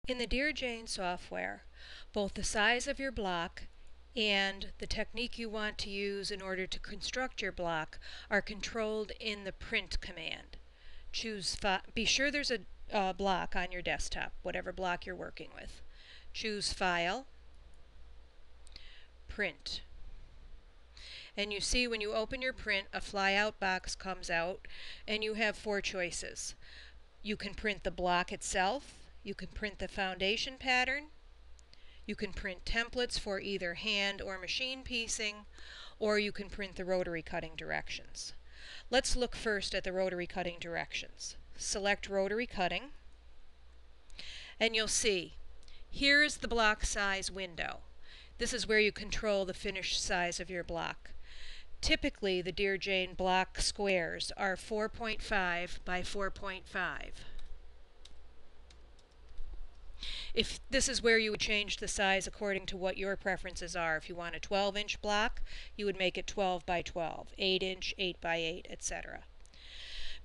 In the Dear Jane software, both the size of your block and the technique you want to use in order to construct your block are controlled in the print command. Be sure there's a block on your desktop, whatever block you're working with. Choose File, Print. And you see when you open your print, a flyout box comes out, and you have 4 choices. You can print the block itself, you can print the foundation pattern, you can print templates for either hand or machine piecing, or you can print the rotary cutting directions. Let's look first at the rotary cutting directions. Select rotary cutting, and you'll see here is the block size window. This is where you control the finished size of your block. Typically, the Dear Jane block squares are 4.5 by 4.5. If this is where you would change the size according to what your preferences are. If you want a 12-inch block, you would make it 12 by 12, 8-inch, 8 by 8, etc.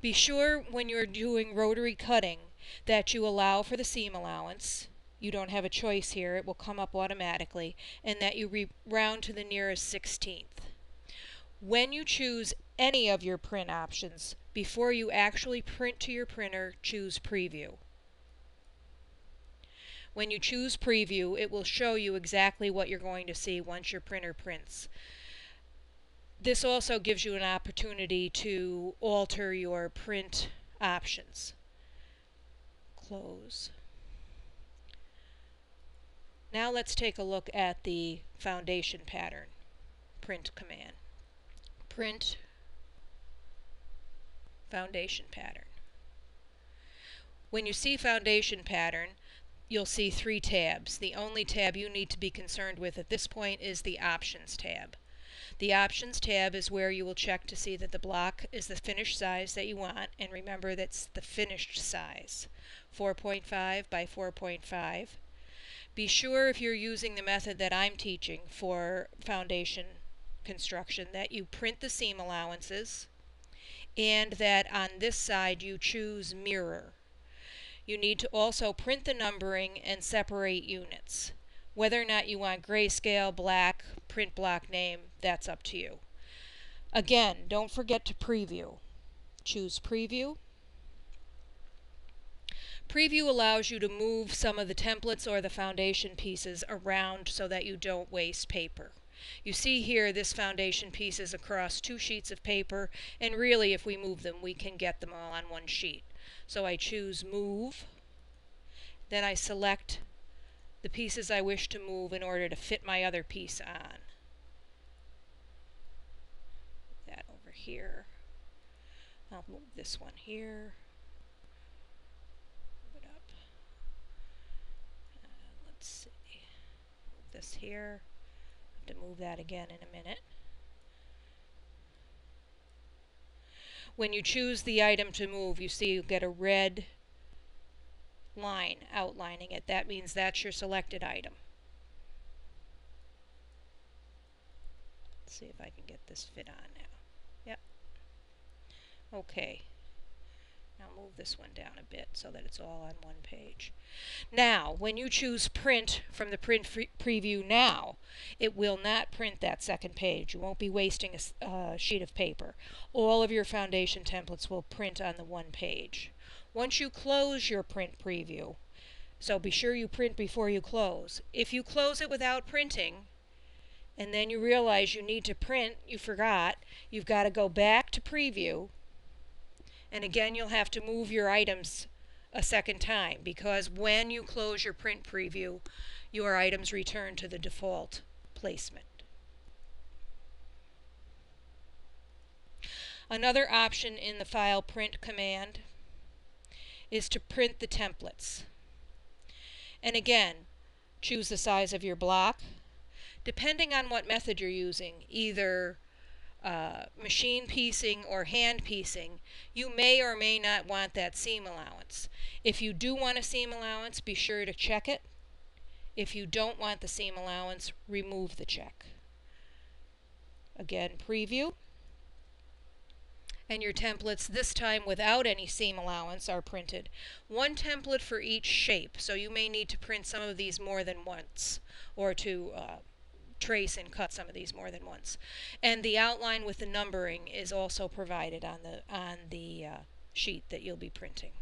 Be sure when you're doing rotary cutting that you allow for the seam allowance. You don't have a choice here, it will come up automatically, and that you round to the nearest 16th. When you choose any of your print options, before you actually print to your printer, choose Preview. When you choose Preview, it will show you exactly what you're going to see once your printer prints. This also gives you an opportunity to alter your print options. Close. Now let's take a look at the foundation pattern print command. Print foundation pattern. When you see foundation pattern, you'll see 3 tabs. The only tab you need to be concerned with at this point is the Options tab. The Options tab is where you will check to see that the block is the finished size that you want, and remember that's the finished size, 4.5 by 4.5. Be sure if you're using the method that I'm teaching for foundation construction that you print the seam allowances and that on this side you choose Mirror. You need to also print the numbering and separate units. Whether or not you want grayscale, black, print block name, that's up to you. Again, don't forget to preview. Choose Preview. Preview allows you to move some of the templates or the foundation pieces around so that you don't waste paper. You see here this foundation piece is across 2 sheets of paper, and really if we move them we can get them all on 1 sheet. So I choose Move, then I select the pieces I wish to move in order to fit my other piece on. That over here. I'll move this one here. Move it up. Let's see. Move this here. To move that again in a minute. When you choose the item to move, you see you get a red line outlining it. That means that's your selected item. Let's see if I can get this fit on now. Yep. Okay. Now move this one down a bit so that it's all on 1 page. Now, when you choose Print from the Print Preview now, it will not print that 2nd page. You won't be wasting a sheet of paper. All of your foundation templates will print on the 1 page. Once you close your Print Preview, so be sure you print before you close. If you close it without printing, and then you realize you need to print, you forgot, you've got to go back to Preview. And again, you'll have to move your items a 2nd time, because when you close your print preview, your items return to the default placement. Another option in the File Print command is to print the templates. And again, choose the size of your block. Depending on what method you're using, either machine piecing or hand piecing, you may or may not want that seam allowance. If you do want a seam allowance, be sure to check it. If you don't want the seam allowance, remove the check. Again, Preview. And your templates, this time without any seam allowance, are printed. One template for each shape, so you may need to print some of these more than once, or to trace and cut some of these more than once. And the outline with the numbering is also provided on the sheet that you'll be printing.